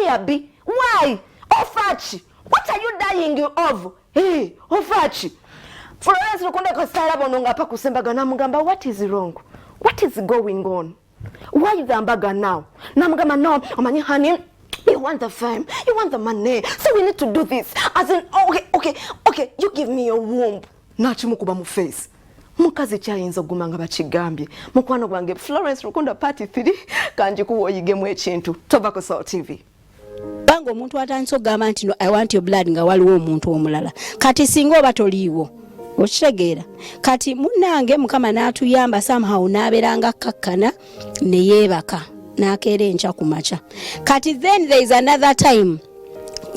Abi? Why? Ofachi, what are you dying of? Hey, Ofachi. Florence Rukundo kasala bononga pa kusembaga namugamba, what is wrong? What is going on? Why is the ambaga now? Namugamba no, amani honey, you want the fame, you want the money, so we need to do this. As in, okay, you give me your womb. Nachi mukuba mu face. Mukazi chayinza gumanga bachigambye. Mukwano gwange Florence Rukundo party 3 kanji kuwoyigemu ekintu. Tobacco Soul TV. Bango omuntu atandise okugamba nti no, I want your blood nga waliwo omuntu omulala. Kati singa oba toliiwo. Okitegeera. Kati munnange Mukama n'atuyamba somehow n'aberanga kakkana ne yeebaka n'akeera enkya ku makya. Kati then there is another time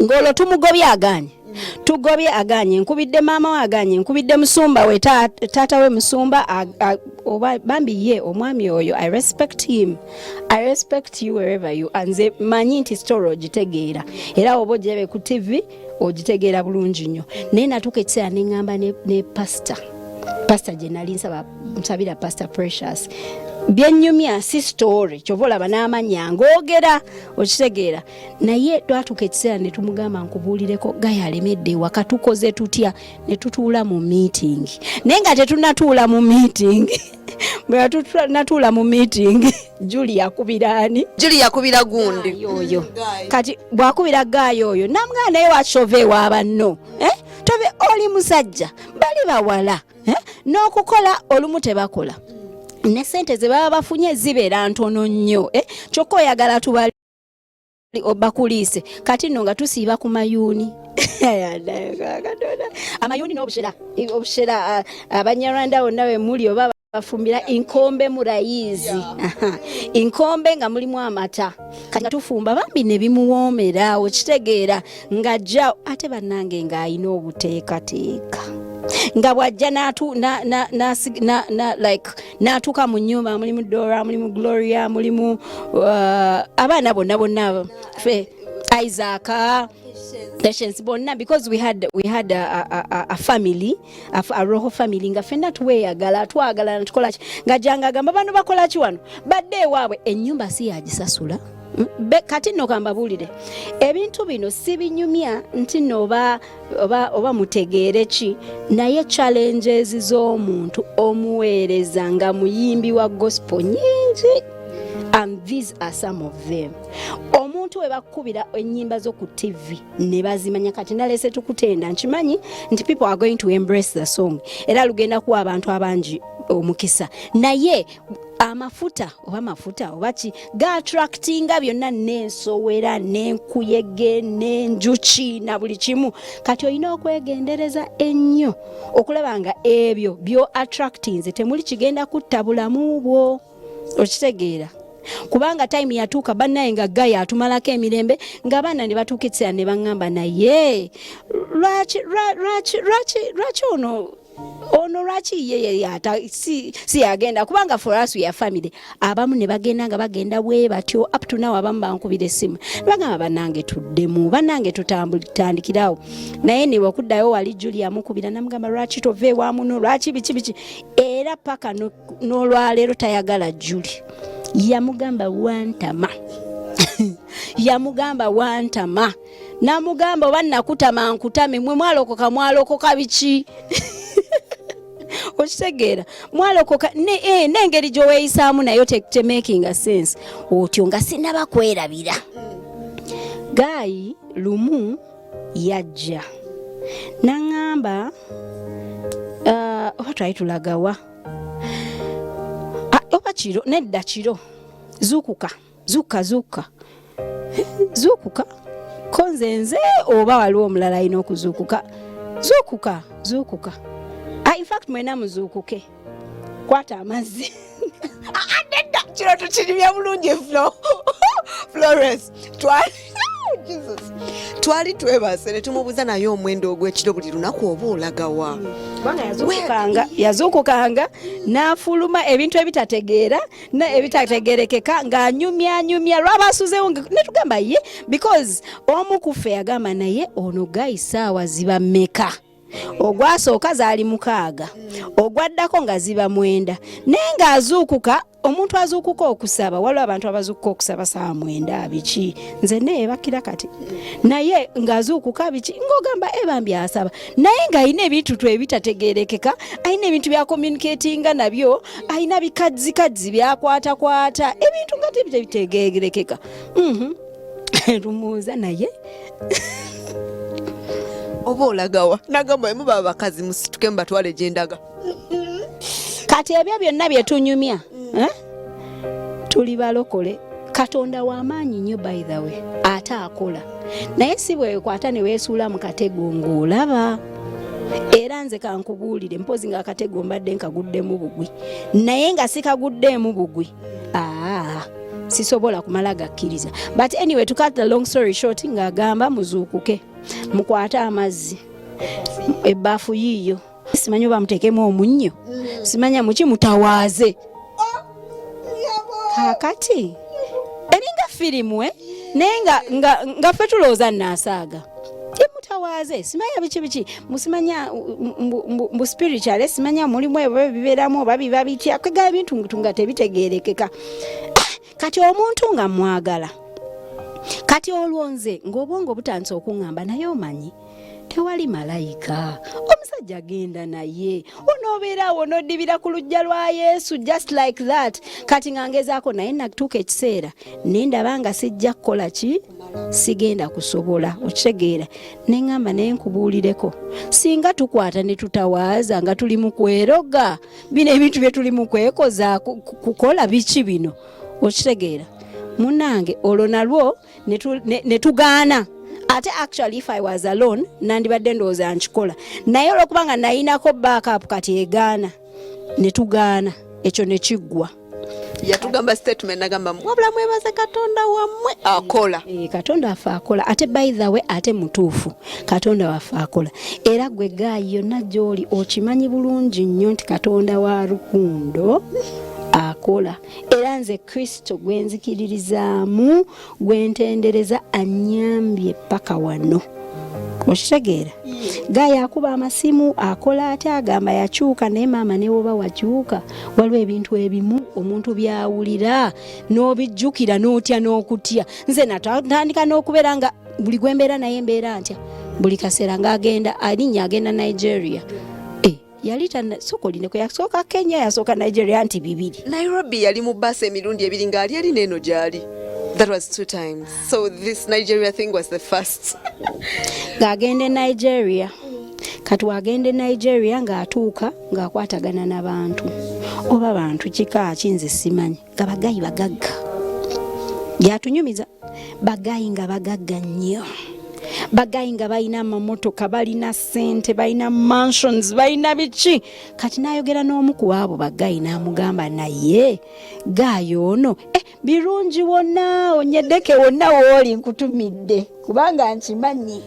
ng'olwo tumugobye aganye. Tugobye aganye, nkubidde maama we aganye, nkubidde musumba we tata we musumba oba bambi ye omwami oyo. I respect him. I respect you wherever you are. Nze manyi nti story ogitegeera. Era oba ojebe ku TV ogitegeera bulungi nnyo. Naye natuuka ekiseera ne ŋŋamba ne pastor gye nali nsabira Pastor Precious. Byennyumya si story kyova olaba n'amanya ng'ogera okitegeera. Naye twatuuka ekiseera ne tumugamba nkubuulireko gaye alemedde ewaka tukoze tutya ne tutuula mu meeting. Naye nga tetunatuula mu meeting bwe natuula mu meeting Julie yakubira ani? Julie yakubira gundi yoyo. Kati bwakubira gaayo oyo namugamba naye wakishova ewaaba nno tove oli musajja bali bawala n'okukola olumu tebakola. Ne sente ze baba bafunye zibeera ntono nnyo kyokka oyagala tubali obakuliise kati nno nga tusiiba ku mayuuni amayuuni n'obushera abanyarwanda bonna bwe muli oba bafumbira inkombe mu layizi inkombe nga mulimu amata kati nga tufumba bambi ne bimuwoomera okitegeera ng'ajja ate bannange ng'alina obuteekateeka nga bwajja n'atuuka mu nnyumba mulimu Dora mulimu Gloria mulimu abaana bonna fe Isaac Patience bonna because we had a family a roho family nga fenna tweyagala twagala tukola nga janga gamba bano bakola ki wano badde waabwe ennyumba si yagisasula. Kati no kambabulire ebintu bino si binyumya nti noba oba mutegeere ki naye challenges z'omuntu omuweereza nga muyimbi wa gospel nyingi, and these are some of them. Omuntu we bakubira ennyimba zo ku TV ne bazimanya kati nalese tukutenda nkimanyi nti people are going to embrace the song era lugenda kuwa abantu abangi omukisa naye amafuta oba ki ga attractinga byonna n'ensowera n'enkuyege n'enjuki na buli kimu kati olina okwegendereza ennyo okulaba nga ebyo byo attractinze temuli kigenda kutta bulamu bwo okitegeera kubanga time yatuuka bannaye nga gaya atumalako emirembe ng'abaana ne batuukitsa ne baŋŋamba naye lwaki ono lwaki ye yata si agenda kubanga for us we are family abamu ne bagenda nga bagenda bwe batyo up to now abamu bankubira essimu bagamba bannange tuddemu bannange tutandikirawo naye ne wakuddayo wali Julia mukubira namugamba lwaki tove wa muno lwaki biki era paka n'olwaleero tayagala Julie yamugamba wantama namugamba oba nakutama nkutame mwe mwalokoka biki okitegeera mwalokoka n'engeri gy'oweeyisaamu nayo te making a sense otyo nga sinaba kwerabira. Gayi lumu yajja n'aŋŋamba oba twali tulagawa oba kiro nedda kiro zuukuka konze nze oba waliwo omulala alina okuzuukuka zuukuka in fact mwena muzuukuke kwata amazzi nedda kiro tukiribya bulungi Florence twali twebase ne tumubuuza naye omwendo ogw'ekiro buli lunaku oba olagawa yazuukukanga n'afuluma ebintu ebitategeera ebitategerekeka ng'anyumya lwabasuzeewo ne tugamba ye because omu ku ffe yagamba naye ono gayi saawa ziba mmeka ogwasooka zaali 6 ogwaddako nga ziba 9 naye ng'azuukuka omuntu azuukuka okusaba waliwo abantu abazuukuka okusaba saa 9 biki nze neebakira kati naye ng'azuukuka biki ng'ogamba ebambi asaba naye ng'alina ebintu ebitategeerekeka alina ebintu bya communicatinga nabyo alina bikadzikadzi byakwatakwata ebintu nga tebitegeerekeka lumuuza naye oba olagawa nagamba emu baba bakazi musituke mubatwale gyendaga kati ebyo byonna byetunyumya tuli balokole katonda w'amaanyi nnyo by the way ate akola naye si bwekwata ne weesuula mu katego ng'olaba era nze kankubuulire mpozi nga akatego mbadde nkaguddemu bugwi naye nga sikaguddemu bugwi sisobola kumala gakkiriza but anyway to cut the long story short ng'agamba muzuukuke mukwate amazzi ebbaafu yiiyo simanyi oba muteekemu omunnyo simanya muki mutawaaze kakati eringa firimu naye nga ffe tulowooza nnaasaaga mutawaaze simanya biki musimanya mbu spiritual simanya mulimu ebyo bibeeramu oba biba bitya kwegala bintu nga tebitegeerekeka kati omuntu nga mwagala kati olwonze ng'obwongo butandise okuŋŋamba naye omanyi tewali malayika omusajja agenda naye onoobeeraawo onoddibira ku lujja lwa Yesu just like that kati nga ngezaako naye natuuka ekiseera naye ndaba nga sijja kukola ki sigenda kusobola okitegeera ne ŋŋamba naye nkubuulireko singa tukwata ne tutawaaza nga tuli mu kweroga bino ebintu bye tuli mu kwekoza kukola biki bino okitegeera munange olwo nalwo ne tugaana ate actually if I was alone nandibadde ndowooza nkikola naye olwokubanga nayinako backup kati egaana ne tugaana ekyo ne kiggwa yatugamba statement nagamba wabula mwebaze katonda wammwe akola katonda waffe akola ate by the way ate mutuufu katonda waffe akola era gwe gaayi yonna gy'oli okimanyi bulungi nnyo nti katonda wa Rukundo akola era nze Kristo gwenzikiririzaamu gwentendereza anyambye paka wano okitegeera gaayi akuba amasimu akola ate agamba yakyuka naye maama ne woba wakyuka waliwo ebintu ebimu omuntu byawulira n'obijjukira n'otya n'okutya nze natandika n'okubeera nga buli gwembeera naye mbeera ntya buli kaseera ng'agenda alinnya agenda Nigeria yali sokoline ko yasooka Kenya yasooka Nigeria nti 2 Nairobi yali mu basi emirundi 2 ng'ali ali neno gyali that was 2 times so this Nigeria thing was the first ng'agende Nigeria kati wagende Nigeria ng'atuuka ng'akwatagana n'abantu oba bantu kika kinze simanyi nga bagayi bagagga yatunyumiza bagayi nga bagagga nnyo bagayi nga balina amamotoka balina ssente balina mansions balina biki kati n'ayogera n'omu ku abo bagayi n'amugamba naye gaayo ono birungi wonna onyeddeke wonna wooli nkutumidde kubanga nkimanyi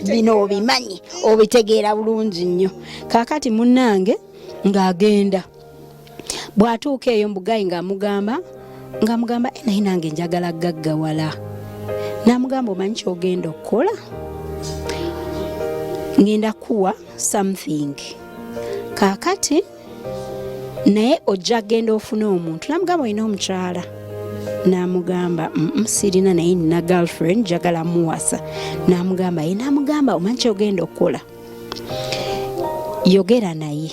bino obimanyi obitegeera bulungi nnyo kaakati munnange ng'agenda bw'atuuka eyo mbugayi ng'amugamba naye nange njagala gaggawala n'amugamba omanyi ky'ogenda okukola ngenda kuwa something kaakati naye ojja genda ofuna omuntu n'amugamba olina omukyala n'amugamba sirina naye nina girlfriend njagala muwasa n'amugamba ye n'amugamba omanyi ky'ogenda okukola yogera naye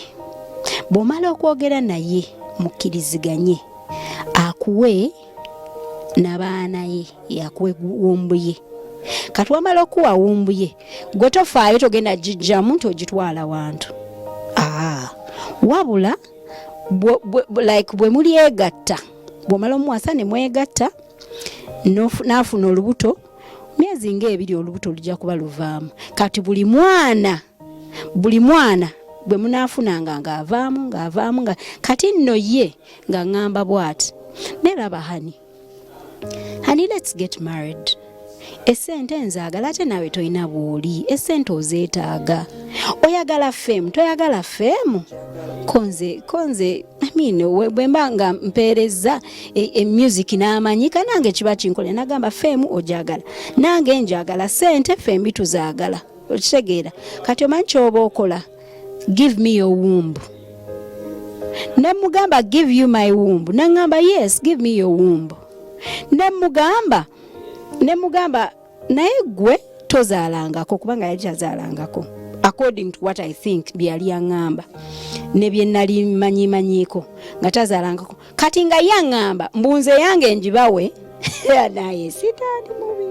bw'omala okwogera naye mukkiriziganye akuwe n'abaana ye yakuwe wumbuye kati wamala okuwa wumbuye gwe tofaayo togenda gijjamu nti ogitwala wantu wabula like bwe muli egatta bw'omala omuwasa ne mwegatta n'afuna olubuto myezi ng'ebiri olubuto lujja kuba luvaamu kati buli mwana bwe munaafunanga ng'avaamu nga kati nno ye nga ŋŋamba bw'ati neraba honey let's get married essente nzaagala ate naawe toyina bw'oli essente ozeetaaga oyagala femu toyagala femu konze bwe mba nga mpeereza music n'amanyika nange kiba kinkole nagamba femu ojagala nange njagala ssente fembi tuzaagala okitegeera kati omanyi kyoba okola give me your womb ne mugamba give you my womb nangamba yes give me your womb ne mugamba naye gwe tozaalangako kubanga yali tazaalangako according to what I think byali yaŋŋamba ne bye nali manyiiko nga tazaalangako kati nga yaŋŋamba mbunze yange njibawe naye sitaani mubi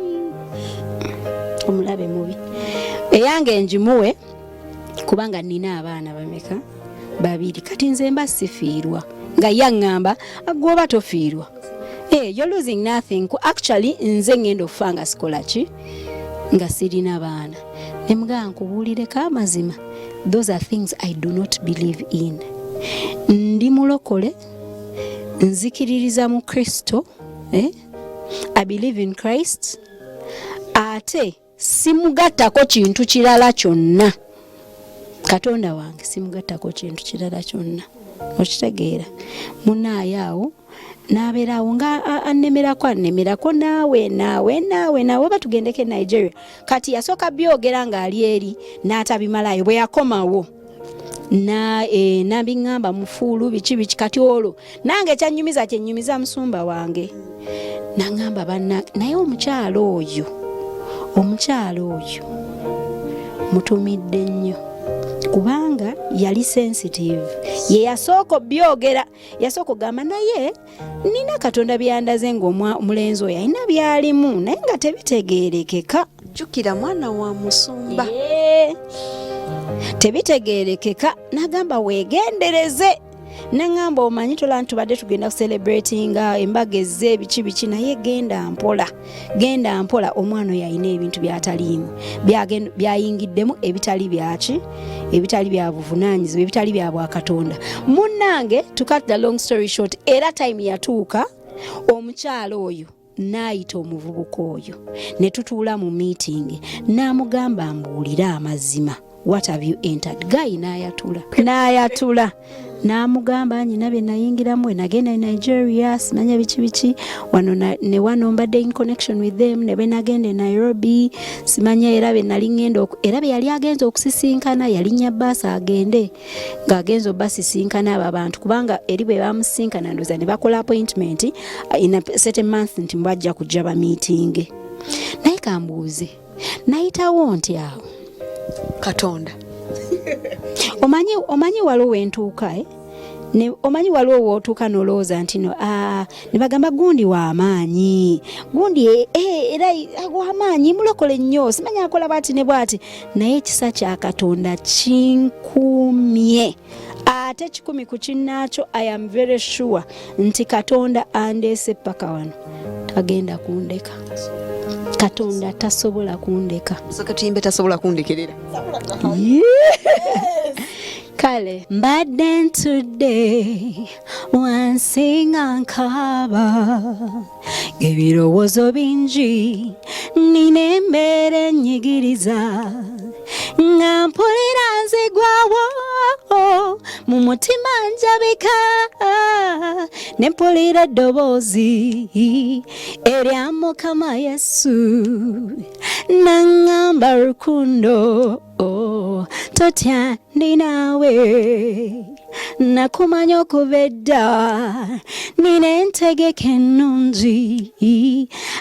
omulabe mubi eyange njimuwe kubanga nina abaana bameka babiri kati nze mba sifiirwa nga yaŋŋamba gwoba tofiirwa you're losing nothing actually nze ngenda okufa nga sikola ki nga sirina baana ne mugamba nkubuulireko amazima those are things I do not believe in ndi mulokole nzikiririza mu Kristo I believe in Christ ate simugattako kintu kirala kyonna Katonda wange simugattako kintu kirala kyonna okitegeera munaayawo nabeerawo nga annemerako naawe batugendeko Nigeria kati yasooka byogera ng'ali eri n'atabimalayo bwe yakomawo nabiŋŋamba mufuulu biki kati olwo nange kyennyumiza musumba wange naŋŋamba naye omukyalo oyo mutumidde nnyo kubanga yali sensitive ye yasooka byogera yasooka gamba naye nina Katonda byandaze ng'omulenzi oyo alina byalimu naye nga tebitegeerekeka jjukira mwana wa musumba tebitegeerekeka nagamba weegendereze naŋŋamba omanyi tola ntubadde tugenda kucelebratinga embaga ezze biki naye genda mpola omwana oyo alina ebintu byataliimu byayingiddemu ebitali bya buvunaanyizibwa ebitali bya bwakatonda munnange to cut the long story short era time yatuuka omukyalo oyo n'ayita omuvubuka oyo ne tutuula mu meeting n'amugamba mbuulire amazima what have you entered guy n'ayatula n'amugamba nyina bye nayingiramu nagenda Nigeria simanya biki wano mbadde in connection with them ne nagenda Nairobi simanya era bye nali ngenda era bye yali agenza okusisinkana yalinnya bbaasi agende ng'agenza obbasisinkana abo abantu kubanga eri bwe bamusinkana ndoza ne bakola appointment in a certain month nti mbajja kujja ba meeting naye kambuuze nayitawo nti awo Katonda omanyi waliwo wentuuka omanyi waliwo wootuuka nolowooza nti ne bagamba gundi w'amaanyi gundi era w'amaanyi mulokole nnyo simanya akola bwati ne bwati naye ekisa kya Katonda kinkumye ate 10 ku kinnaakyo I am very sure nti Katonda andeese paka wano tagenda kundeka Katonda tasobola kundeka soka tuyimbe tasobola kundekerera kale mbadde ntudde wansinga nkaba ebirowoozo bingi nina embeera ennyigiriza nga mpulira nzigwawo mu mutima njabika ne mpulira eddoboozi erya Mukama Yesu naŋŋamba Rukundo totya ndi naawe nakumanya okuva edda nina entegeka ennungi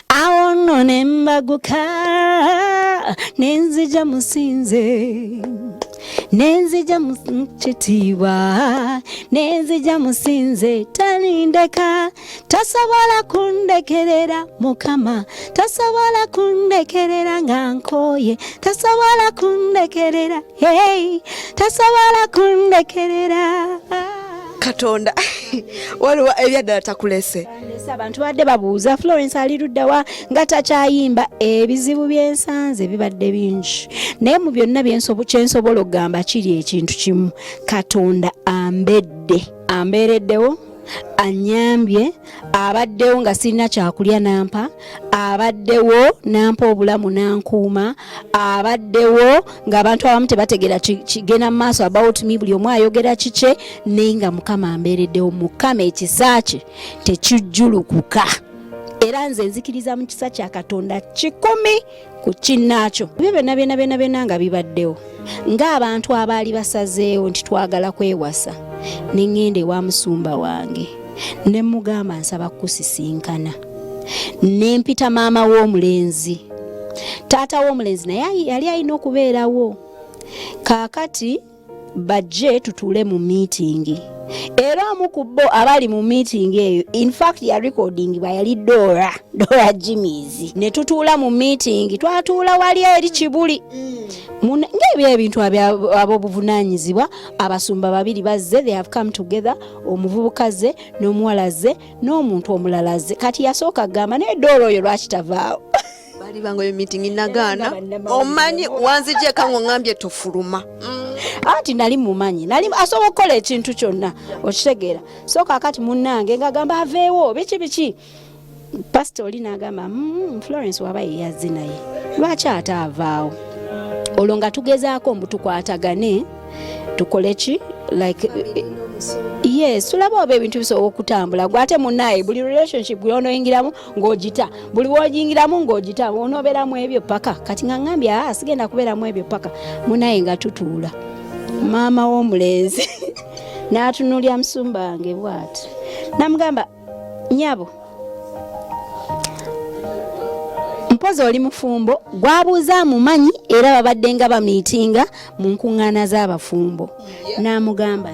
awo nno ne mbaguka nenzija mu kitiibwa nenzija musinze tanindeka tasobola kundekerera Mukama tasobola kundekerera nga nkooye tasobola kundekerera tasobola kundekerera Katonda waliwo ebyaddala takulese abantu badde babuuza Florence ali luddawa nga takyayimba ebizibu byensanze bibadde bingi naye mu byonna kyensobola okugamba kiri ekintu kimu Katonda ambeereddewo anyambye abaddewo nga sirina kyakulya nampa abaddewo nampa obulamu nankuuma abaddewo ng'abantu abamu tebategera kigenda mu maaso about me buli omu ayogera kikye naye nga Mukama ambeereddewo Mukama ekisa kye tekijjulukuka era nze nzikiriza mu kisa kya Katonda 100 ku kinnaakyo. Ebyo byonna nga bibaddewo ng'abantu abaali basazeewo nti twagala kwewasa ne ŋŋenda ewa musumba wange ne mugamba nsaba kusisinkana ne mpita maama w'omulenzi. Taata w'omulenzi naye yali alina okubeerawo. Kaakati bajje tutuule mu meeting. Era omu ku bo abali mu meeting eyo, in fact ya recording bwa yali Dora Jimmy's. Ne tutuula mu meeting, twatuula wali eri Kibuli. Ng'ebyo ebintu ab'obuvunaanyizibwa abasumba babiri bazze, they have come together, omuvubuka ze n'omuwala ze n'omuntu omulala ze. Kati yasooka gamba naye Dora oyo lwaki tavaawo. Bali bangoyo meeting nagaana. Omanyi wanzije kango ngambye tofuluma. Ati nali mumanyi nali asobola okukola ekintu kyonna okitegeera. So kakati munnange ngagamba aveewo biki pastor oli n'agamba Florence waba yazze naye lwaki ataavaawo. Olwo nga tugezaako mbu tukwatagane tukole ki like yes tulaba oba ebintu bisobola okutambula. Gwate munnaye buli relationship gwonoyingiramu ng'ogita, buli w'ogiyingiramu ng'ogita onoobeeramu ebyo paka. Kati nga ngambye sigenda kubeeramu ebyo paka. Munnaye nga tutuula, maama w'omulenzi n'atunulya musumba wange bw'ati namugamba nnyabo mpozi oli mufumbo gwabuuza mumanyi era babadde nga bamiitinga mu nkuŋŋaana z'abafumbo. N'amugamba